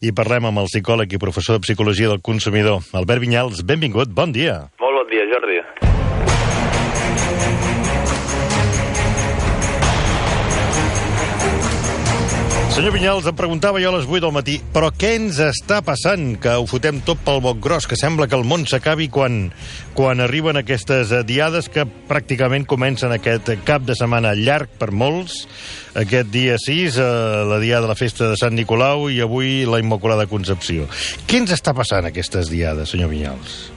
i parlem amb el psicòleg i professor de Psicologia del Consumidor, Albert Vinyals. Benvingut, bon dia. Molt bon dia, Jordi. Senyor Vinyals, em preguntava jo a les 8 del matí, però què ens està passant? Que ho fotem tot pel boc gros, que sembla que el món s'acabi quan arriben aquestes diades que pràcticament comencen aquest cap de setmana llarg per molts, aquest dia 6, la diada de la festa de Sant Nicolau i avui la Immaculada Concepció. Què ens està passant aquestes diades, senyor Vinyals?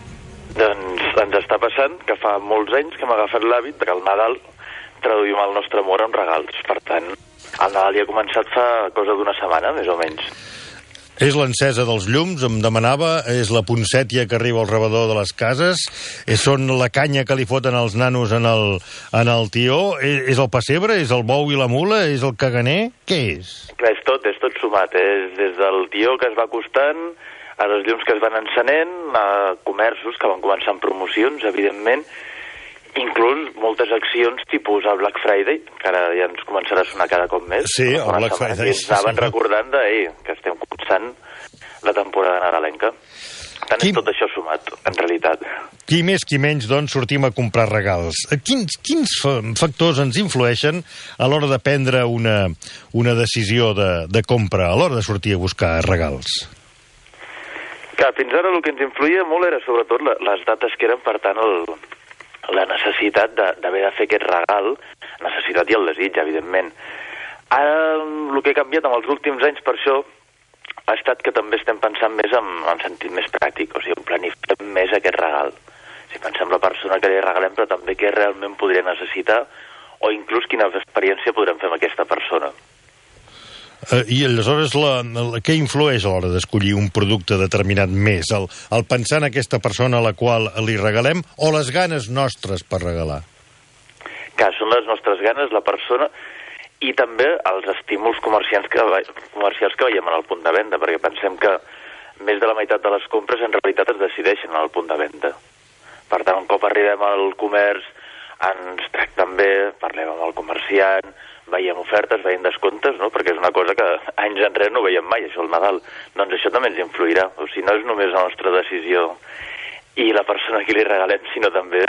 Doncs ens està passant que fa molts anys que hem agafat l'hàbit que al Nadal traduïm el nostre amor en regals. Per tant, el Nadal ja ha començat fa cosa d'una setmana, més o menys. És l'encesa dels llums, em demanava, és la poncètia que arriba al rebedor de les cases, són la canya que li foten els nanos en el tió, és el pessebre, és el bou i la mula, és el caganer? Què és? Clar, és tot sumat. És des del tió que es va acostant, a les llums que es van encenent, a comerços que van començar amb promocions, evidentment, inclús moltes accions tipus el Black Friday, que ara ja ens començarà a sonar cada cop més. Sí, el Black Friday. I ens anaven recordant que estem començant la temporada nadalenca. Tant és tot això sumat, en realitat. Qui més, qui menys, doncs, sortim a comprar regals. Quins factors ens influeixen a l'hora de prendre una decisió de compra, a l'hora de sortir a buscar regals? Clar, fins ara el que ens influïa molt era sobretot les dates que eren, per tant, la necessitat d'haver de fer aquest regal, necessitat i el desig, evidentment. Ara, el que ha canviat en els últims anys per això ha estat que també estem pensant més en sentit més pràctic, o sigui, planifiquem més aquest regal. Si pensem la persona que li regalem, però també què realment podria necessitar, o inclús quina experiència podrem fer amb aquesta persona. I aleshores, què influeix a l'hora d'escollir un producte determinat més? El pensar en aquesta persona a la qual li regalem o les ganes nostres per regalar? Que són les nostres ganes, la persona, i també els estímuls comercials que veiem en el punt de venda, perquè pensem que més de la meitat de les compres en realitat es decideixen en el punt de venda. Per tant, un cop arribem al comerç, ens tracten bé, parlem amb el comerciant, veiem ofertes, veiem descomptes, no? Perquè és una cosa que anys enrere no veiem mai, això al Nadal. Doncs això també ens influirà. O sigui, no és només la nostra decisió i la persona a qui li regalem, sinó també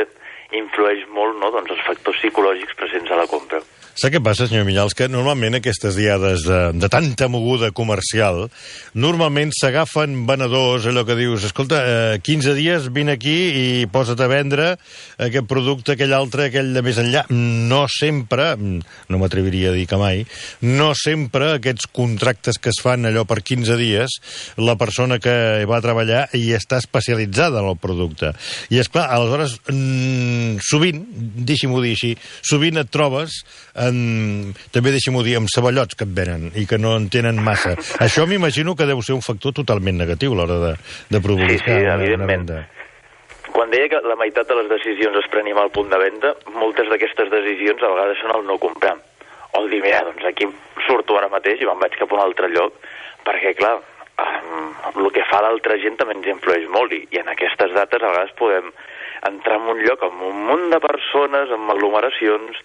influeix molt, no? Doncs els factors psicològics presents a la compra. Sap què passa, senyor Vinyals? Que normalment aquestes diades de tanta moguda comercial, normalment s'agafen venedors, allò que dius, escolta, 15 dies vine aquí i posa't a vendre aquest producte, aquell altre, aquell de més enllà. No sempre, no m'atreviria a dir que mai, no sempre aquests contractes que es fan allò per 15 dies, la persona que va treballar hi està especialitzada en el producte. I esclar, aleshores, sovint, deixi-m'ho dir així, sovint et trobes també deixem-ho dir, amb ceballots que et venen i que no en tenen massa. Això m'imagino que deu ser un factor totalment negatiu a l'hora de provocar una venda. Quan deia que la meitat de les decisions es prenim al punt de venda, moltes d'aquestes decisions a vegades són el no comprar. O el dir, mira, doncs aquí surto ara mateix i me'n vaig cap a un altre lloc, perquè, clar, el que fa l'altra gent també ens influeix molt i en aquestes dates a vegades podem entrar en un lloc amb un munt de persones, amb aglomeracions,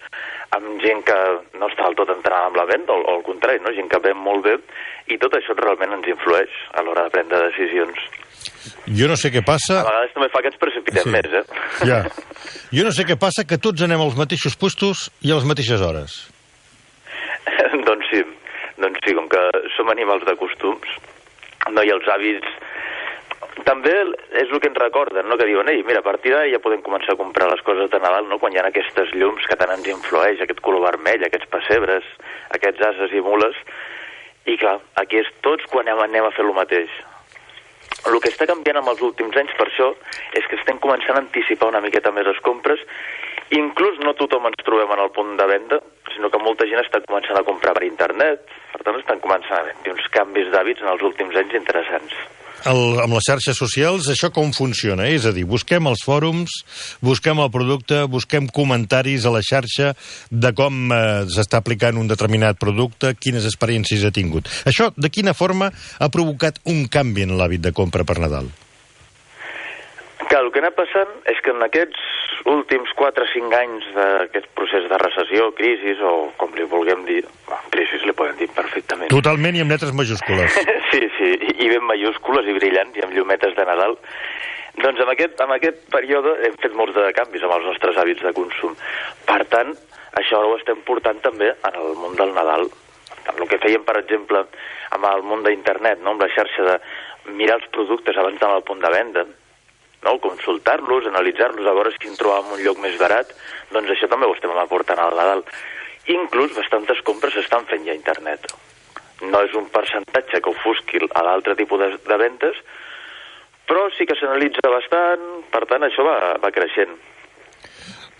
amb gent que no està del tot entrant amb la venda, o al contrari, no? Gent que ven molt bé, i tot això realment ens influeix a l'hora de prendre decisions. Jo no sé què passa... A vegades també fa que ens precipitem més, Ja. Jo no sé què passa, que tots anem als mateixos puestos i a les mateixes hores. Doncs sí, com que som animals de costums, no, i els hàbits també és el que ens recorden, no? Que diuen, ei, mira, a partir d'ara ja podem començar a comprar les coses de Nadal, no? Quan hi ha aquestes llums que tant ens influeix, aquest color vermell, aquests pessebres, aquests ases i mules, i clar, aquí és tots quan anem a fer el mateix. El que està canviant amb els últims anys per això és que estem començant a anticipar una miqueta més les compres, inclús no tothom ens trobem en el punt de venda, sinó que molta gent està començant a comprar per internet, per tant estan començant a haver uns canvis d'hàbits en els últims anys interessants. Amb les xarxes socials, això com funciona? És a dir, busquem els fòrums, busquem el producte, busquem comentaris a la xarxa de com s'està aplicant un determinat producte, quines experiències ha tingut. Això, de quina forma ha provocat un canvi en l'hàbit de compra per Nadal? Clar, el que ha anat passant és que en aquests últims 4 o 5 anys d'aquest procés de recessió, crisi, o com li vulguem dir, crisi li podem dir perfectament. Totalment i amb lletres majúscules. Sí, i ben majúscules i brillants i amb llumetes de Nadal. Doncs en aquest període hem fet molts de canvis amb els nostres hàbits de consum. Per tant, això ho estem portant també en el món del Nadal. El que fèiem, per exemple, amb el món d'internet, no? Amb la xarxa de mirar els productes abans d'anar al punt de venda, no? Consultar-los, analitzar-los, a veure si en trobàvem un lloc més barat, doncs això també ho estem aportant al Nadal. Inclús bastantes compres s'estan fent ja a internet. No és un percentatge que ofusqui a l'altre tipus de vendes, però sí que s'analitza bastant, per tant això va creixent.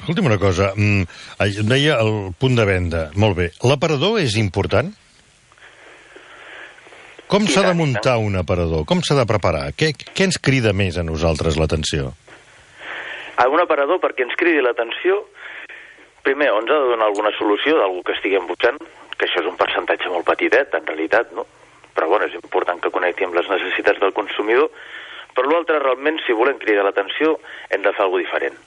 Escolta'm una cosa, em deia el punt de venda, molt bé, l'aparador és important? Com s'ha de muntar un aparador? Com s'ha de preparar? Què ens crida més a nosaltres l'atenció? Un aparador, perquè ens cridi l'atenció, primer, ens ha de donar alguna solució d'algú que estiguem buscant, que això és un percentatge molt petitet, en realitat, no? Però, bueno, és important que connecti amb les necessitats del consumidor. Per l'altre, realment, si volem cridar l'atenció, hem de fer alguna cosa diferent.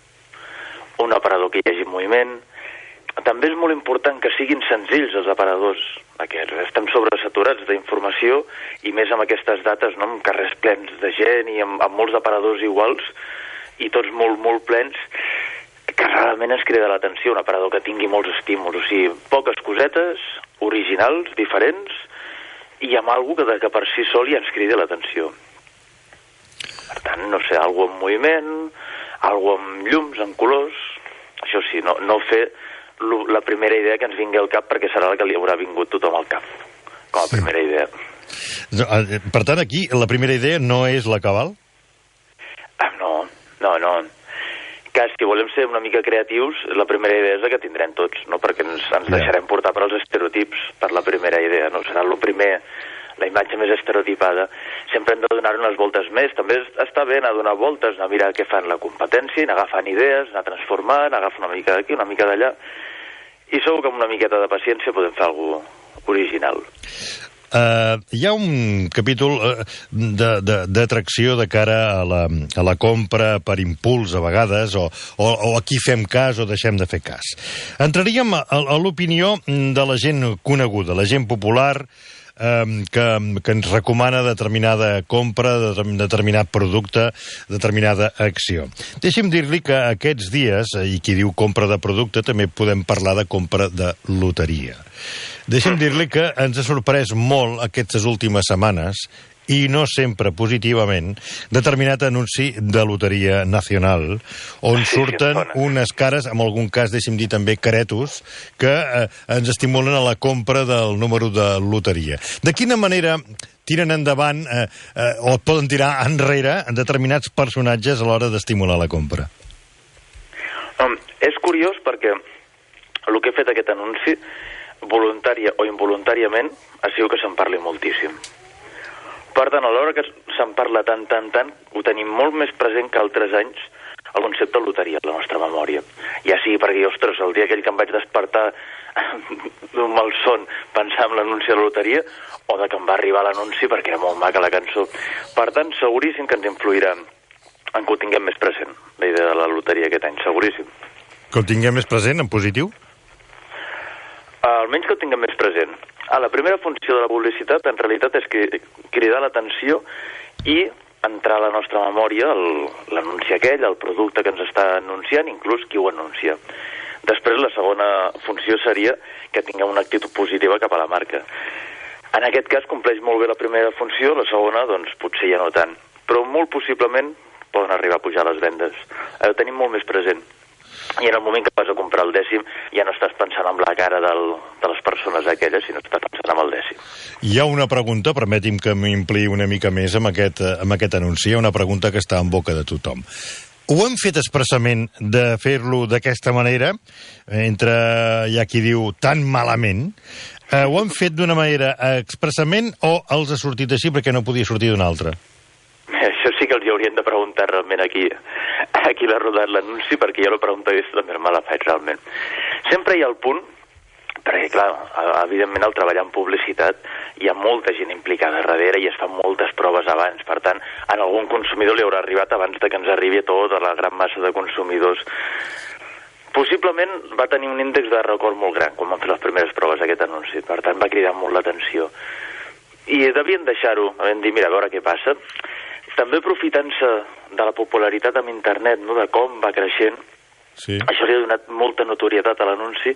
Un aparador que hi hagi moviment. També és molt important que siguin senzills els aparadors. Estem sobresaturats d'informació i més amb aquestes dates, no? Amb carrers plens de gent i amb molts aparadors iguals i tots molt, molt plens, que realment ens crida l'atenció. Un aparador que tingui molts estímuls, o sigui, poques cosetes, originals, diferents, i amb alguna que per si sol ja ens cridi l'atenció. Per tant, no sé, alguna amb moviment, alguna amb llums, amb colors. Això sí, no fer la primera idea que ens vingui al cap, perquè serà la que li haurà vingut tothom al cap, com a primera idea. Per tant, aquí, la primera idea no és la cabal? No. Que si volem ser una mica creatius, la primera idea és la que tindrem tots, no? Perquè ens deixarem portar per als estereotips, per la primera idea, no? Serà el primer, la imatge més estereotipada. Sempre hem de donar unes voltes més. També està bé anar a donar voltes, anar a mirar què fan la competència, anar agafant idees, anar transformant, agafar una mica d'aquí, una mica d'allà. I segur que amb una miqueta de paciència podem fer alguna cosa original. Hi ha un capítol d'atracció de cara a la compra per impuls a vegades, o a qui fem cas o deixem de fer cas. Entraríem a l'opinió de la gent coneguda, la gent popular, que ens recomana determinada compra, determinat producte, determinada acció. Deixi'm dir-li que aquests dies, i qui diu compra de producte, també podem parlar de compra de loteria. Deixi'm dir-li que ens ha sorprès molt aquestes últimes setmanes, i no sempre positivament, determinat anunci de Loteria Nacional, on surten unes cares, en algun cas, deixi'm dir també, caretos, que ens estimulen a la compra del número de loteria. De quina manera tiren endavant o poden tirar enrere determinats personatges a l'hora d'estimular la compra? És curiós perquè el que ha fet aquest anunci, voluntària o involuntàriament, ha sigut que se'n parli moltíssim. Per tant, a l'hora que se'n parla tant, ho tenim molt més present que altres anys el concepte de loteria a la nostra memòria. Ja sigui perquè, ostres, el dia aquell que em vaig despertar d'un malson pensar en l'anunci de la loteria, o de que em va arribar l'anunci perquè era molt maca la cançó. Per tant, seguríssim que ens influirà en que ho tinguem més present, la idea de la loteria aquest any, seguríssim. Que ho tinguem més present, en positiu? Almenys que ho tinguem més present. La primera funció de la publicitat, en realitat, és cridar l'atenció i entrar a la nostra memòria l'anunci aquell, el producte que ens està anunciant, inclús qui ho anuncia. Després, la segona funció seria que tinguem una actitud positiva cap a la marca. En aquest cas, compleix molt bé la primera funció, la segona, doncs, potser ja no tant. Però molt possiblement poden arribar a pujar les vendes. Ho tenim molt més present. I en el moment que vas a comprar el dècim ja no estàs pensant en la cara de les persones aquelles, sinó estàs pensant en el dècim. Hi ha una pregunta, permeti'm que m'impliqui una mica més amb aquest anunci, una pregunta que està en boca de tothom. Ho hem fet expressament de fer-lo d'aquesta manera, entre hi ha qui diu tan malament, ho hem fet d'una manera expressament o els ha sortit així perquè no podia sortir d'una altra? Això sí que els haurien de preguntar realment aquí l'ha rodat l'anunci, perquè jo la pregunta aquesta també me la faig realment. Sempre hi ha el punt, perquè clar, evidentment el treballar en publicitat hi ha molta gent implicada darrere i es fan moltes proves abans. Per tant, a algun consumidor li haurà arribat abans de que ens arribi a tota la gran massa de consumidors. Possiblement va tenir un índex de record molt gran quan van fer les primeres proves aquest anunci, per tant va cridar molt l'atenció. I devien deixar-ho, vam dir, mira, a veure què passa. També aprofitant-se de la popularitat amb internet, no, de com va creixent, sí. Això li ha donat molta notorietat a l'anunci.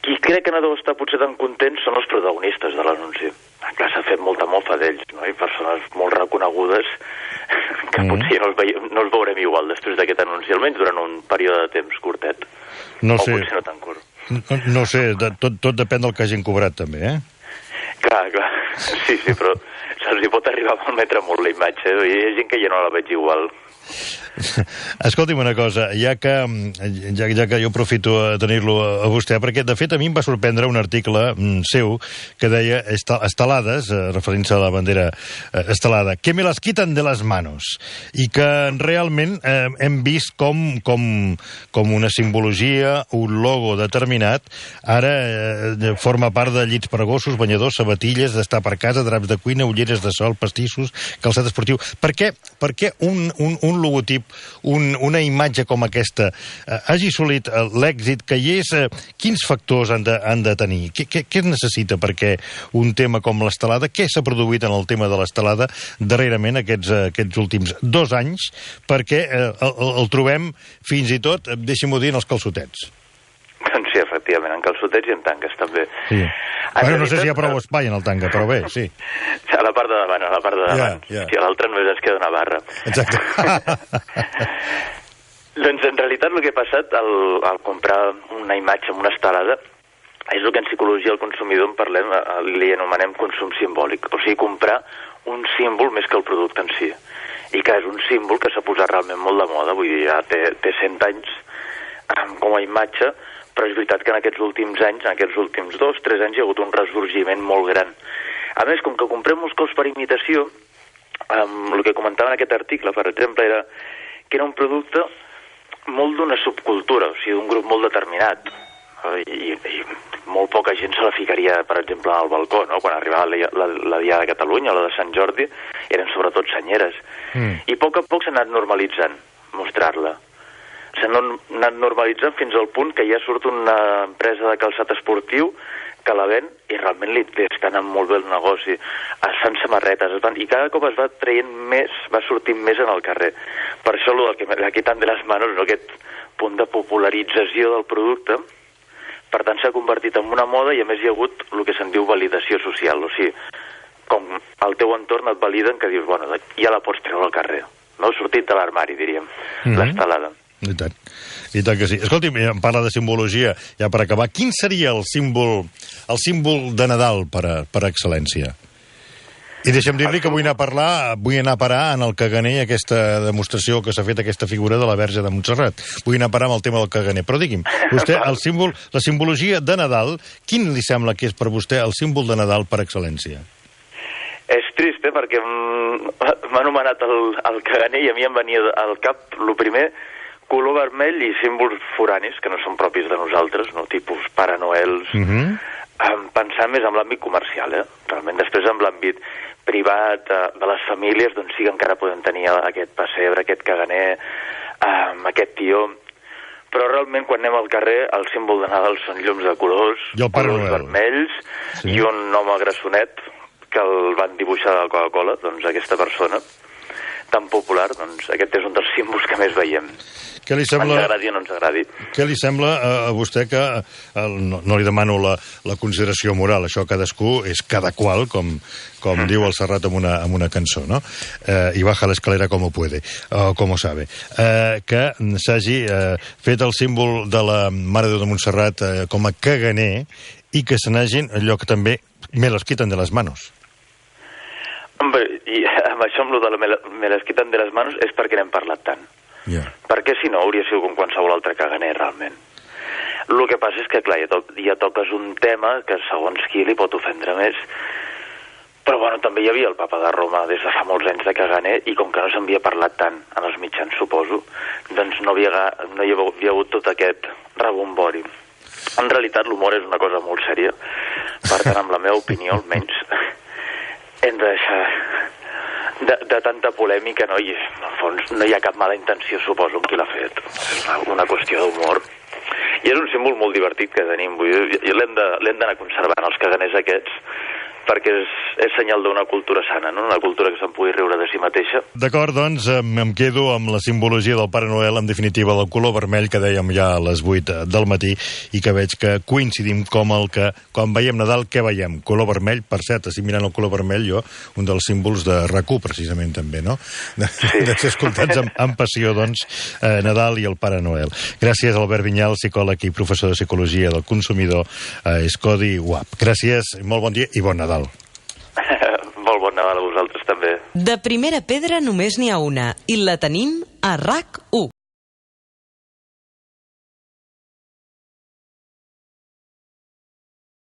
Qui crec que no deu estar potser tan contents són els protagonistes de l'anunci. Clar, s'ha fet molta mofa d'ells, no? I persones molt reconegudes que potser no els veurem igual després d'aquest anunci, almenys durant un període de temps curtet. No sé. O potser no tan curt. No sé, tot depèn del que hagin cobrat també, eh? Clar. Sí, però se'ls hi pot arribar a malmetre molt la imatge, i hi ha gent que ja no la veig igual. Escolti'm una cosa, ja que jo aprofito a tenir-lo a vostè, perquè de fet a mi em va sorprendre un article seu que deia estelades, referint-se a la bandera estelada, que me las quitan de las manos, i que realment hem vist com una simbologia, un logo determinat, ara forma part de llits per a gossos, banyadors, sabatilles, d'estar per casa, draps de cuina, ulleres de sol, pastissos, calçat esportiu. Per què un logotip, una imatge com aquesta hagi assolit l'èxit que hi és? Quins factors han de tenir? Què es necessita perquè un tema com l'estelada, què s'ha produït en el tema de l'estelada darrerament aquests últims 2 anys, perquè el trobem fins i tot, deixi-m'ho dir, en els calçotets? Doncs sí, efectivament, en calçotets i en tanques també. Sí. Bueno, no sé si hi ha prou espai en el tanga, però bé, sí. A la part de davant, Yeah. Si a l'altre només es queda una barra. Exacte. Doncs en realitat el que ha passat al comprar una imatge amb una estelada és el que en psicologia del consumidor li anomenem consum simbòlic, o sigui, comprar un símbol més que el producte en si. I que és un símbol que s'ha posat realment molt de moda, vull dir, ja té 100 anys com a imatge, però és veritat que en aquests últims anys, en aquests últims 2-3 anys, hi ha hagut un ressorgiment molt gran. A més, com que comprem molts cops per imitació, el que comentava en aquest article, per exemple, era que era un producte molt d'una subcultura, o sigui, d'un grup molt determinat. I molt poca gent se la ficaria, per exemple, al balcó, no? Quan arribava la Diada de Catalunya o la de Sant Jordi, eren sobretot senyeres. I a poc s'ha anat normalitzant mostrar-la. S'ha anat normalitzant fins al punt que ja surt una empresa de calçat esportiu que la ven i realment li està anant molt bé el negoci. Es fan samarretes, i cada cop es va traient més, va sortint més en el carrer. Per això el que me quitan de les manos, no? Aquest punt de popularització del producte, per tant s'ha convertit en una moda i a més hi ha hagut el que se'n diu validació social, o sigui, com el teu entorn et validen que dius, bueno, ja la pots treure al carrer, no? Sortit de l'armari, diríem, l'estelada. I tant que sí. Escolti'm, em parla de simbologia, ja per acabar. Quin seria el símbol de Nadal per excel·lència? I deixa'm dir-li que vull anar a parar en el caganer, aquesta demostració que s'ha fet, aquesta figura de la Verge de Montserrat. Vull anar a parar amb el tema del caganer. Però digui'm, vostè, la simbologia de Nadal, quin li sembla que és per vostè el símbol de Nadal per excel·lència? És trist, perquè m'ha anomenat el caganer i a mi em venia al cap, el primer, color vermell i símbols foranis, que no són propis de nosaltres, no? Tipus Pare Noels, pensant més en l'àmbit comercial, realment després en l'àmbit privat de les famílies, doncs sí que encara podem tenir aquest pessebre, aquest caganer, aquest tió, però realment quan anem al carrer el símbol de Nadal són llums de colors, colors vermells, i un home grassonet que el van dibuixar de la Coca-Cola, doncs aquesta persona tan popular, doncs aquest és un dels símbols que més veiem. Què li sembla, ens agradi o no ens agradi. Què li sembla a vostè que, no li demano la consideració moral, això cadascú és cada qual, com diu el Serrat en una cançó, no? I baja l'escalera como puede, o como sabe. Que s'hagi fet el símbol de la Mare de Déu de Montserrat com a caganer i que se n'hagin, allò que també me los quitan de les manos. Home, i amb això, amb lo de me les quitan de les manos, és perquè n'hem parlat tant. Perquè si no hauria sigut com qualsevol altre caganer realment. El que passa és que clar, ja toques un tema que segons qui li pot ofendre més, però bueno, també hi havia el papa de Roma des de fa molts anys de caganer i com que no s'havia parlat tant en els mitjans, suposo, doncs no hi havia hagut tot aquest rebombori. En realitat l'humor és una cosa molt sèria, Per tant, amb la meva opinió, almenys, hem de deixar de tanta polèmica, no? I, en el fons, no hi ha cap mala intenció, suposo, en qui l'ha fet. És una qüestió d'humor. I és un símbol molt divertit que tenim. I l'hem d'anar conservant, els caganers aquests, perquè és senyal d'una cultura sana, no? Una cultura que se'n pugui riure de si mateixa. D'acord, doncs, em quedo amb la simbologia del Pare Noel, en definitiva, del color vermell que dèiem ja a les 8 del matí i que veig que coincidim com el que, quan veiem Nadal, què veiem? Color vermell, per cert, estic mirant el color vermell, jo, un dels símbols de RAC1, precisament, també, no? De ser escoltats amb passió, doncs, Nadal i el Pare Noel. Gràcies, Albert Vinyals, psicòleg i professor de Psicologia del Consumidor a Escodi UAP. Gràcies, molt bon dia i bon Nadal. Molt bon Nadal a vosaltres també. De primera pedra només n'hi ha una i la tenim a RAC1.